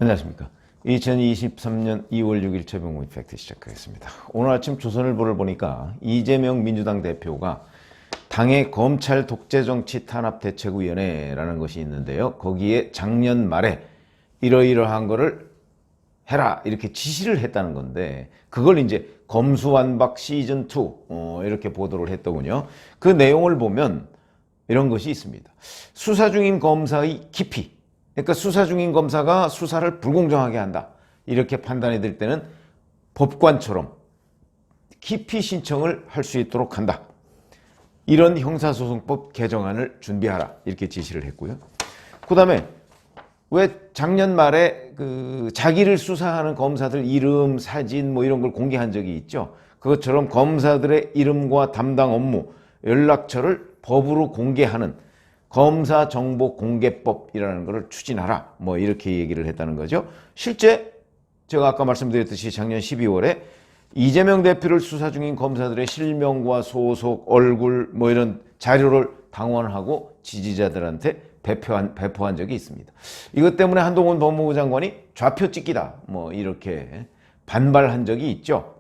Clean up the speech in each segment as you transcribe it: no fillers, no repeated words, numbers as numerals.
안녕하십니까. 2023년 2월 6일 최병호 팩트 시작하겠습니다. 오늘 아침 조선일보를 보니까 이재명 민주당 대표가 당의 검찰 독재정치 탄압대책위원회라는 것이 있는데요. 거기에 작년 말에 이러이러한 거를 해라 이렇게 지시를 했다는 건데 그걸 이제 검수완박 시즌2 이렇게 보도를 했더군요. 그 내용을 보면 이런 것이 있습니다. 수사 중인 검사의 기피, 그러니까 수사 중인 검사가 수사를 불공정하게 한다 이렇게 판단이 될 때는 법관처럼 기피 신청을 할 수 있도록 한다. 이런 형사소송법 개정안을 준비하라 이렇게 지시를 했고요. 그 다음에 왜 작년 말에 자기를 수사하는 검사들 이름, 사진 뭐 이런 걸 공개한 적이 있죠. 그것처럼 검사들의 이름과 담당 업무, 연락처를 법으로 공개하는 검사정보공개법이라는 것을 추진하라 뭐 이렇게 얘기를 했다는 거죠. 실제 제가 아까 말씀드렸듯이 작년 12월에 이재명 대표를 수사 중인 검사들의 실명과 소속, 얼굴 뭐 이런 자료를 당원하고 지지자들한테 배포한 적이 있습니다. 이것 때문에 한동훈 법무부 장관이 좌표 찍기다 뭐 이렇게 반발한 적이 있죠.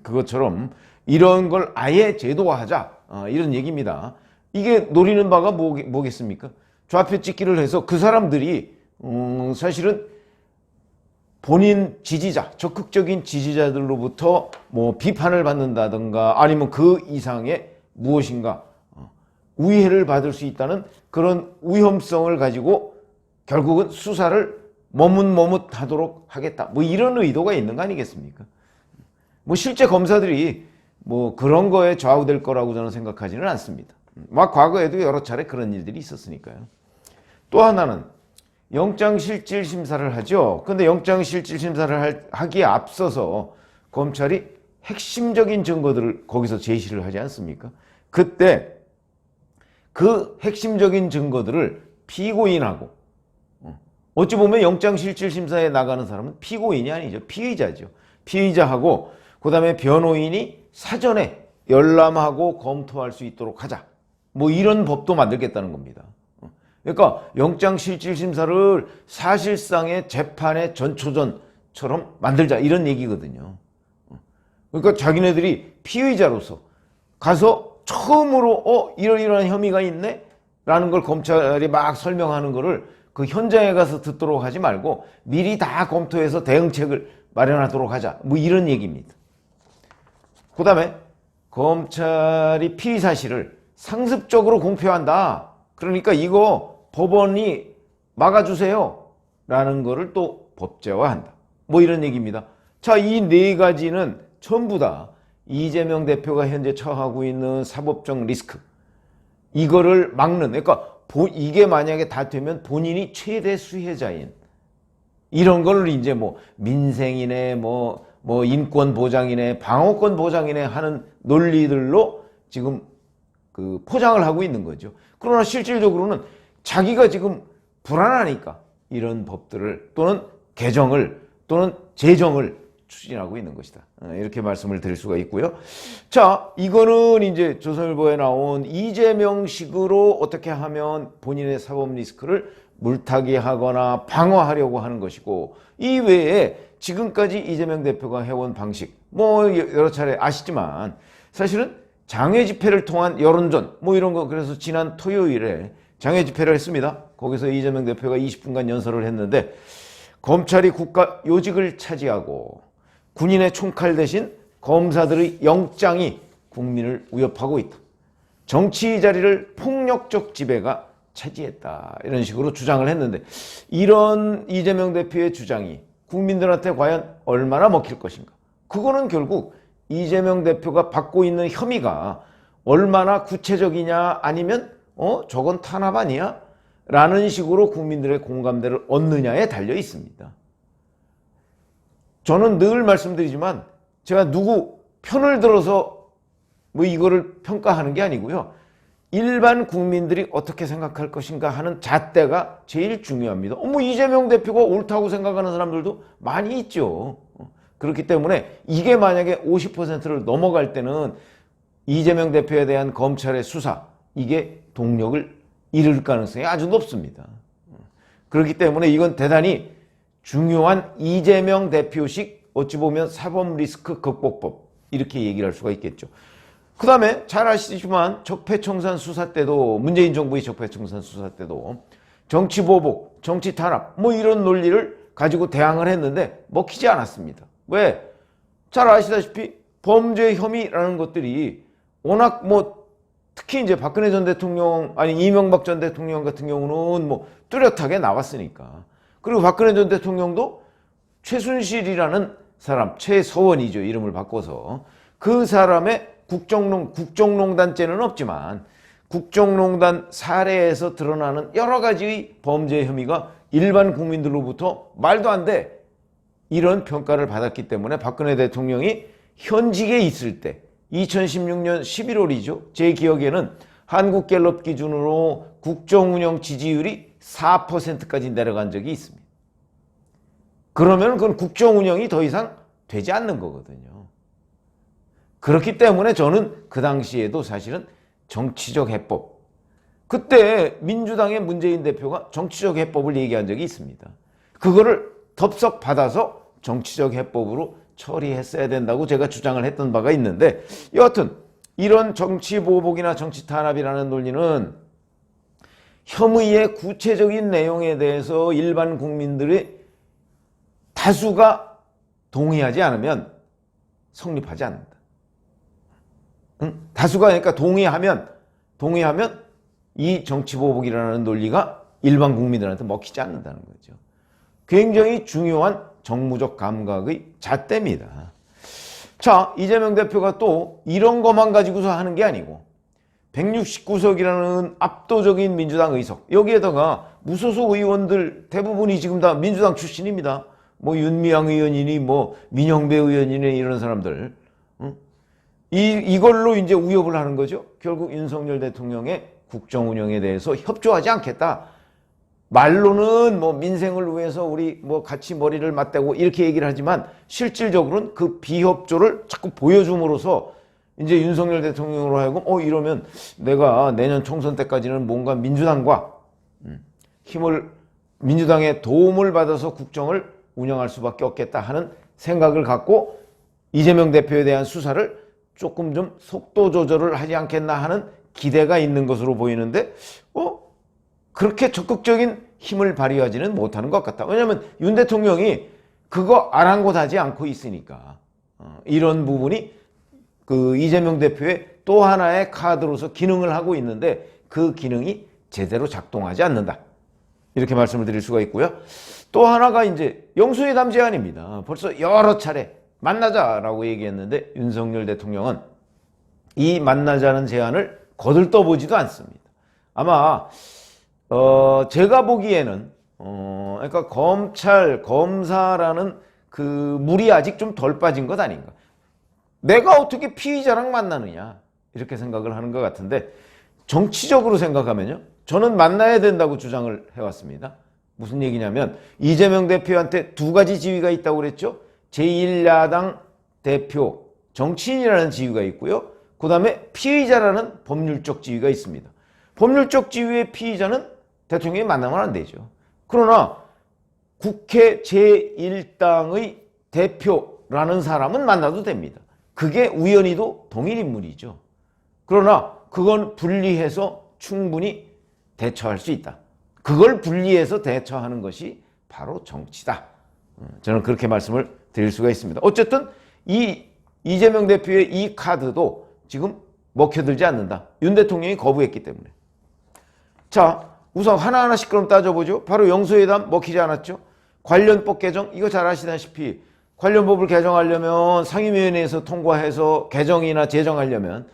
그것처럼 이런 걸 아예 제도화하자 이런 얘기입니다. 이게 노리는 바가 뭐겠습니까? 좌표 찍기를 해서 그 사람들이 사실은 본인 지지자, 적극적인 지지자들로부터 뭐 비판을 받는다든가 아니면 그 이상의 무엇인가 우회를 받을 수 있다는 그런 위험성을 가지고 결국은 수사를 머뭇머뭇하도록 하겠다. 뭐 이런 의도가 있는 거 아니겠습니까? 뭐 실제 검사들이 뭐 그런 거에 좌우될 거라고 저는 생각하지는 않습니다. 막 과거에도 여러 차례 그런 일들이 있었으니까요. 또 하나는 영장실질심사를 하죠. 근데 영장실질심사를 하기에 앞서서 검찰이 핵심적인 증거들을 거기서 제시를 하지 않습니까? 그때 그 핵심적인 증거들을 피고인하고 어찌 보면 영장실질심사에 나가는 사람은 피고인이 아니죠. 피의자죠. 피의자하고 그 다음에 변호인이 사전에 열람하고 검토할 수 있도록 하자. 뭐 이런 법도 만들겠다는 겁니다. 그러니까 영장실질심사를 사실상의 재판의 전초전처럼 만들자 이런 얘기거든요. 그러니까 자기네들이 피의자로서 가서 처음으로 이러이러한 혐의가 있네? 라는 걸 검찰이 막 설명하는 거를 그 현장에 가서 듣도록 하지 말고 미리 다 검토해서 대응책을 마련하도록 하자. 뭐 이런 얘기입니다. 그 다음에 검찰이 피의 사실을 상습적으로 공표한다. 그러니까 이거 법원이 막아주세요. 라는 거를 또 법제화한다. 뭐 이런 얘기입니다. 자, 이 네 가지는 전부 다 이재명 대표가 현재 처하고 있는 사법적 리스크. 이거를 막는, 그러니까 이게 만약에 다 되면 본인이 최대 수혜자인 이런 걸 이제 뭐 민생이네, 뭐 인권 보장이네, 방어권 보장이네 하는 논리들로 지금 포장을 하고 있는 거죠. 그러나 실질적으로는 자기가 지금 불안하니까 이런 법들을 또는 개정을 또는 제정을 추진하고 있는 것이다. 이렇게 말씀을 드릴 수가 있고요. 자, 이거는 이제 조선일보에 나온 이재명식으로 어떻게 하면 본인의 사법 리스크를 물타기 하거나 방어하려고 하는 것이고 이 외에 지금까지 이재명 대표가 해온 방식 뭐 여러 차례 아시지만 사실은 장외 집회를 통한 여론전 뭐 이런 거 그래서 지난 토요일에 장외 집회를 했습니다. 거기서 이재명 대표가 20분간 연설을 했는데 검찰이 국가 요직을 차지하고 군인의 총칼 대신 검사들의 영장이 국민을 위협하고 있다. 정치 자리를 폭력적 지배가 차지했다. 이런 식으로 주장을 했는데 이런 이재명 대표의 주장이 국민들한테 과연 얼마나 먹힐 것인가. 그거는 결국 이재명 대표가 받고 있는 혐의가 얼마나 구체적이냐 아니면 저건 탄압 아니야? 라는 식으로 국민들의 공감대를 얻느냐에 달려 있습니다. 저는 늘 말씀드리지만 제가 누구 편을 들어서 뭐 이거를 평가하는 게 아니고요. 일반 국민들이 어떻게 생각할 것인가 하는 잣대가 제일 중요합니다. 이재명 대표가 옳다고 생각하는 사람들도 많이 있죠. 그렇기 때문에 이게 만약에 50%를 넘어갈 때는 이재명 대표에 대한 검찰의 수사 이게 동력을 잃을 가능성이 아주 높습니다. 그렇기 때문에 이건 대단히 중요한 이재명 대표식 어찌 보면 사법 리스크 극복법 이렇게 얘기를 할 수가 있겠죠. 그 다음에 잘 아시지만 적폐청산 수사 때도 문재인 정부의 적폐청산 수사 때도 정치 보복, 정치 탄압 뭐 이런 논리를 가지고 대항을 했는데 먹히지 않았습니다. 왜? 잘 아시다시피 범죄 혐의라는 것들이 워낙 뭐 특히 이제 박근혜 전 대통령 아니 이명박 전 대통령 같은 경우는 뭐 뚜렷하게 나왔으니까. 그리고 박근혜 전 대통령도 최순실이라는 사람, 최서원이죠. 이름을 바꿔서. 그 사람의 국정농단죄는 없지만 국정농단 사례에서 드러나는 여러 가지의 범죄 혐의가 일반 국민들로부터 말도 안 돼. 이런 평가를 받았기 때문에 박근혜 대통령이 현직에 있을 때 2016년 11월이죠. 제 기억에는 한국갤럽 기준으로 국정운영 지지율이 4%까지 내려간 적이 있습니다. 그러면 그건 국정운영이 더 이상 되지 않는 거거든요. 그렇기 때문에 저는 그 당시에도 사실은 정치적 해법, 그때 민주당의 문재인 대표가 정치적 해법을 얘기한 적이 있습니다. 그거를 덥석 받아서 정치적 해법으로 처리했어야 된다고 제가 주장을 했던 바가 있는데, 여하튼 이런 정치 보복이나 정치 탄압이라는 논리는 혐의의 구체적인 내용에 대해서 일반 국민들의 다수가 동의하지 않으면 성립하지 않는다. 다수가 그러니까 동의하면 이 정치 보복이라는 논리가 일반 국민들한테 먹히지 않는다는 거죠. 굉장히 중요한 정무적 감각의 잣대입니다. 자, 이재명 대표가 또 이런 것만 가지고서 하는 게 아니고 169석이라는 압도적인 민주당 의석, 여기에다가 무소속 의원들 대부분이 지금 다 민주당 출신입니다. 뭐 윤미향 의원이니 뭐 민영배 의원이니 이런 사람들, 이걸로 이제 위협을 하는 거죠. 결국 윤석열 대통령의 국정 운영에 대해서 협조하지 않겠다. 말로는 뭐 민생을 위해서 우리 뭐 같이 머리를 맞대고 이렇게 얘기를 하지만 실질적으로는 그 비협조를 자꾸 보여줌으로써 이제 윤석열 대통령으로 하여금 이러면 내가 내년 총선 때까지는 뭔가 민주당과 민주당의 도움을 받아서 국정을 운영할 수밖에 없겠다 하는 생각을 갖고 이재명 대표에 대한 수사를 조금 좀 속도 조절을 하지 않겠나 하는 기대가 있는 것으로 보이는데 그렇게 적극적인 힘을 발휘하지는 못하는 것 같다. 왜냐하면 윤 대통령이 그거 아랑곳하지 않고 있으니까 이런 부분이 그 이재명 대표의 또 하나의 카드로서 기능을 하고 있는데 그 기능이 제대로 작동하지 않는다. 이렇게 말씀을 드릴 수가 있고요. 또 하나가 이제 영수회담 제안입니다. 벌써 여러 차례 만나자라고 얘기했는데 윤석열 대통령은 이 만나자는 제안을 거들떠보지도 않습니다. 아마 제가 보기에는 그러니까 검찰, 검사라는 그 물이 아직 좀 덜 빠진 것 아닌가. 내가 어떻게 피의자랑 만나느냐 이렇게 생각을 하는 것 같은데, 정치적으로 생각하면요, 저는 만나야 된다고 주장을 해왔습니다. 무슨 얘기냐면 이재명 대표한테 두 가지 지위가 있다고 그랬죠. 제1야당 대표, 정치인이라는 지위가 있고요. 그 다음에 피의자라는 법률적 지위가 있습니다. 법률적 지위의 피의자는 대통령이 만나면 안 되죠. 그러나 국회 제1당의 대표라는 사람은 만나도 됩니다. 그게 우연히도 동일 인물이죠. 그러나 그건 분리해서 충분히 대처할 수 있다. 그걸 분리해서 대처하는 것이 바로 정치다. 저는 그렇게 말씀을 드릴 수가 있습니다. 어쨌든 이재명 대표의 이 카드도 지금 먹혀들지 않는다. 윤 대통령이 거부했기 때문에. 자, 우선 하나하나씩 그럼 따져보죠. 바로 영수회담 먹히지 않았죠. 관련법 개정, 이거 잘 아시다시피 관련법을 개정하려면 상임위원회에서 통과해서 개정이나 제정하려면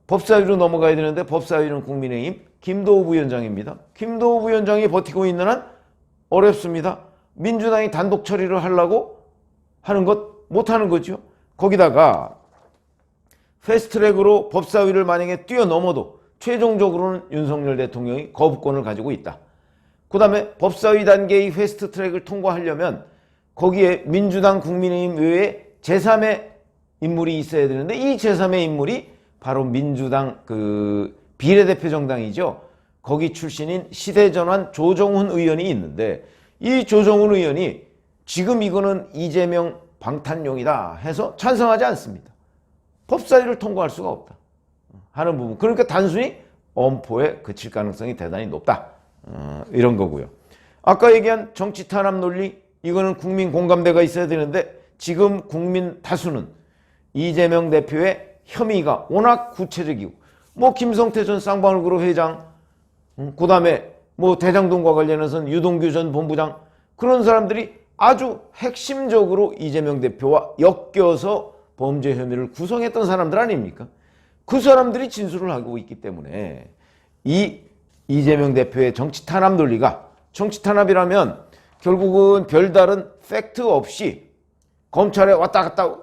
법사위로 넘어가야 되는데 법사위는 국민의힘 김도우 부위원장입니다. 김도우 부위원장이 버티고 있는 한 어렵습니다. 민주당이 단독 처리를 하려고 하는 것 못하는 거죠. 거기다가 패스트트랙으로 법사위를 만약에 뛰어넘어도 최종적으로는 윤석열 대통령이 거부권을 가지고 있다. 그 다음에 법사위 단계의 패스트트랙을 통과하려면 거기에 민주당 국민의힘 외에 제3의 인물이 있어야 되는데 이 제3의 인물이 바로 민주당 그 비례대표 정당이죠. 거기 출신인 시대전환 조정훈 의원이 있는데 이 조정훈 의원이 지금 이거는 이재명 방탄용이다 해서 찬성하지 않습니다. 법사위를 통과할 수가 없다 하는 부분. 그러니까 단순히 엄포에 그칠 가능성이 대단히 높다. 이런 거고요. 아까 얘기한 정치 탄압 논리, 이거는 국민 공감대가 있어야 되는데 지금 국민 다수는 이재명 대표의 혐의가 워낙 구체적이고, 뭐 김성태 전 쌍방울그룹 회장, 그 다음에 뭐 대장동과 관련해서는 유동규 전 본부장, 그런 사람들이 아주 핵심적으로 이재명 대표와 엮여서 범죄 혐의를 구성했던 사람들 아닙니까? 그 사람들이 진술을 하고 있기 때문에 이 이재명 대표의 정치 탄압 논리가, 정치 탄압이라면 결국은 별다른 팩트 없이 검찰에 왔다 갔다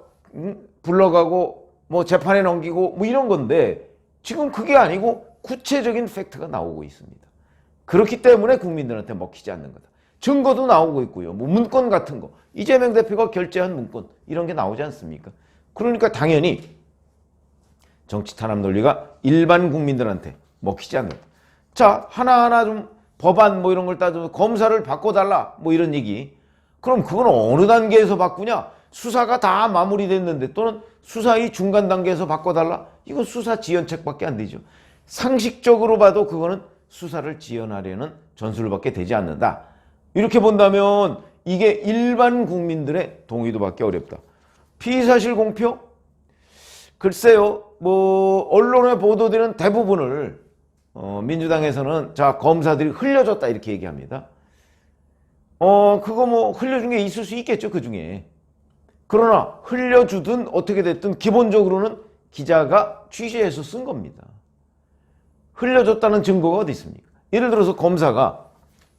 불러가고 뭐 재판에 넘기고 뭐 이런 건데, 지금 그게 아니고 구체적인 팩트가 나오고 있습니다. 그렇기 때문에 국민들한테 먹히지 않는 거다. 증거도 나오고 있고요. 뭐 문건 같은 거, 이재명 대표가 결제한 문건, 이런 게 나오지 않습니까? 그러니까 당연히 정치 탄압 논리가 일반 국민들한테 먹히지 않는다. 자, 하나하나 좀 법안 뭐 이런 걸 따져서 검사를 바꿔달라 뭐 이런 얘기. 그럼 그건 어느 단계에서 바꾸냐? 수사가 다 마무리됐는데, 또는 수사의 중간 단계에서 바꿔달라? 이건 수사 지연책밖에 안 되죠. 상식적으로 봐도 그거는 수사를 지연하려는 전술밖에 되지 않는다. 이렇게 본다면 이게 일반 국민들의 동의도 받기 어렵다. 피의사실 공표? 글쎄요, 뭐 언론에 보도되는 대부분을 민주당에서는 자, 검사들이 흘려줬다 이렇게 얘기합니다. 그거 뭐 흘려준 게 있을 수 있겠죠, 그 중에. 그러나 흘려주든 어떻게 됐든 기본적으로는 기자가 취재해서 쓴 겁니다. 흘려줬다는 증거가 어디 있습니까? 예를 들어서 검사가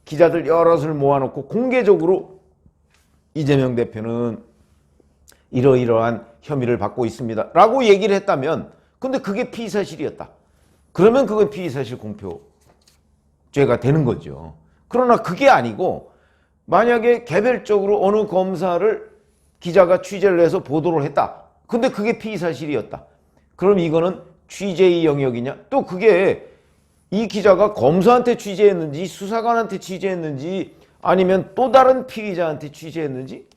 기자들 여럿을 모아놓고 공개적으로 이재명 대표는 이러이러한 혐의를 받고 있습니다 라고 얘기를 했다면, 근데 그게 피의사실이었다, 그러면 그건 피의사실 공표죄가 되는 거죠. 그러나 그게 아니고 만약에 개별적으로 어느 검사를 기자가 취재를 해서 보도를 했다, 근데 그게 피의사실이었다, 그럼 이거는 취재의 영역이냐? 또 그게 이 기자가 검사한테 취재했는지 수사관한테 취재했는지 아니면 또 다른 피의자한테 취재했는지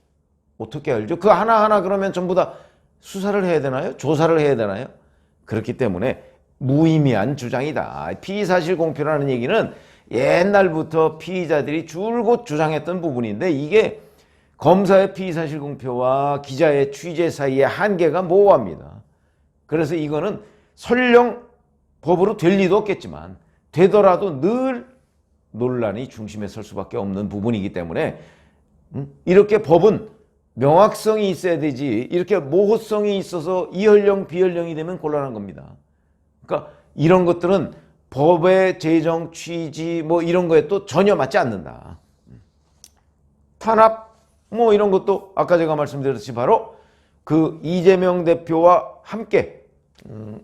어떻게 알죠? 그 하나하나 그러면 전부 다 수사를 해야 되나요? 조사를 해야 되나요? 그렇기 때문에 무의미한 주장이다. 피의사실 공표라는 얘기는 옛날부터 피의자들이 줄곧 주장했던 부분인데, 이게 검사의 피의사실 공표와 기자의 취재 사이의 한계가 모호합니다. 그래서 이거는 설령 법으로 될 리도 없겠지만 되더라도 늘 논란이 중심에 설 수밖에 없는 부분이기 때문에 이렇게 법은 명확성이 있어야 되지, 이렇게 모호성이 있어서 이연령 비연령이 되면 곤란한 겁니다. 그러니까 이런 것들은 법의 제정 취지 뭐 이런 거에 또 전혀 맞지 않는다. 탄압 뭐 이런 것도 아까 제가 말씀드렸듯이 바로 그 이재명 대표와 함께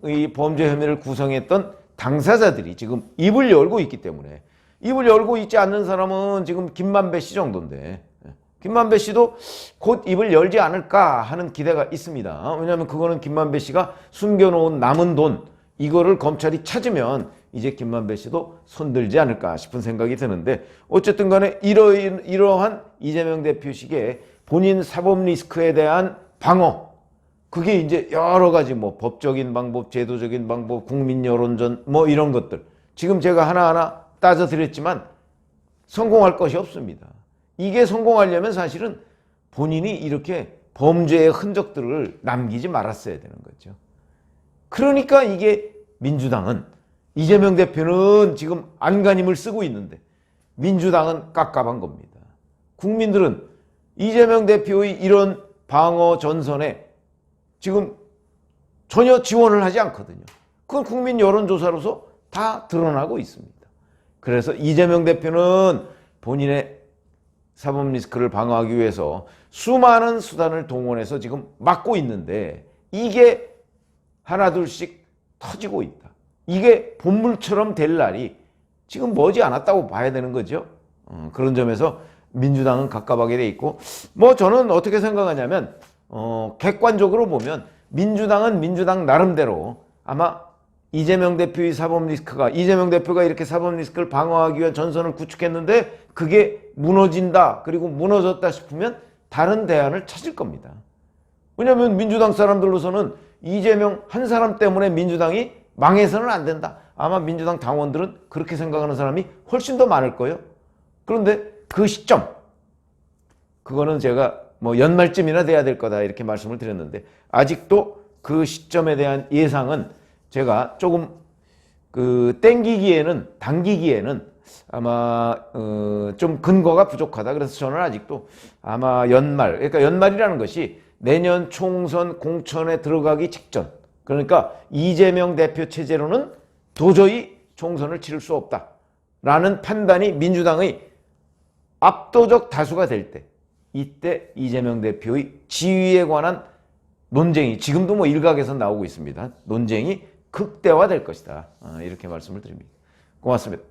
이 범죄 혐의를 구성했던 당사자들이 지금 입을 열고 있기 때문에, 입을 열고 있지 않는 사람은 지금 김만배 씨 정도인데, 김만배 씨도 곧 입을 열지 않을까 하는 기대가 있습니다. 왜냐하면 그거는 김만배 씨가 숨겨놓은 남은 돈, 이거를 검찰이 찾으면 이제 김만배 씨도 손들지 않을까 싶은 생각이 드는데, 어쨌든 간에 이러한 이재명 대표식의 본인 사법 리스크에 대한 방어, 그게 이제 여러 가지 뭐 법적인 방법, 제도적인 방법, 국민 여론전 뭐 이런 것들 지금 제가 하나하나 따져드렸지만 성공할 것이 없습니다. 이게 성공하려면 사실은 본인이 이렇게 범죄의 흔적들을 남기지 말았어야 되는 거죠. 그러니까 이게 민주당은, 이재명 대표는 지금 안간힘을 쓰고 있는데 민주당은 깝깝한 겁니다. 국민들은 이재명 대표의 이런 방어 전선에 지금 전혀 지원을 하지 않거든요. 그건 국민 여론조사로서 다 드러나고 있습니다. 그래서 이재명 대표는 본인의 사법 리스크를 방어하기 위해서 수많은 수단을 동원해서 지금 막고 있는데, 이게 하나둘씩 터지고 있다. 이게 본물처럼 될 날이 지금 머지 않았다고 봐야 되는 거죠. 그런 점에서 민주당은 갑갑하게 돼 있고, 뭐 저는 어떻게 생각하냐면 객관적으로 보면 민주당은 민주당 나름대로 아마 이재명 대표의 사법 리스크가, 이재명 대표가 이렇게 사법 리스크를 방어하기 위한 전선을 구축했는데 그게 무너진다, 그리고 무너졌다 싶으면 다른 대안을 찾을 겁니다. 왜냐하면 민주당 사람들로서는 이재명 한 사람 때문에 민주당이 망해서는 안 된다. 아마 민주당 당원들은 그렇게 생각하는 사람이 훨씬 더 많을 거예요. 그런데 그 시점, 그거는 제가 뭐 연말쯤이나 돼야 될 거다 이렇게 말씀을 드렸는데 아직도 그 시점에 대한 예상은 제가 조금 당기기에는 아마 좀 근거가 부족하다. 그래서 저는 아직도 아마 그러니까 연말이라는 것이 내년 총선 공천에 들어가기 직전, 그러니까 이재명 대표 체제로는 도저히 총선을 치를 수 없다라는 판단이 민주당의 압도적 다수가 될 때, 이때 이재명 대표의 지위에 관한 논쟁이 지금도 뭐 일각에서 나오고 있습니다. 논쟁이 극대화될 것이다. 이렇게 말씀을 드립니다. 고맙습니다.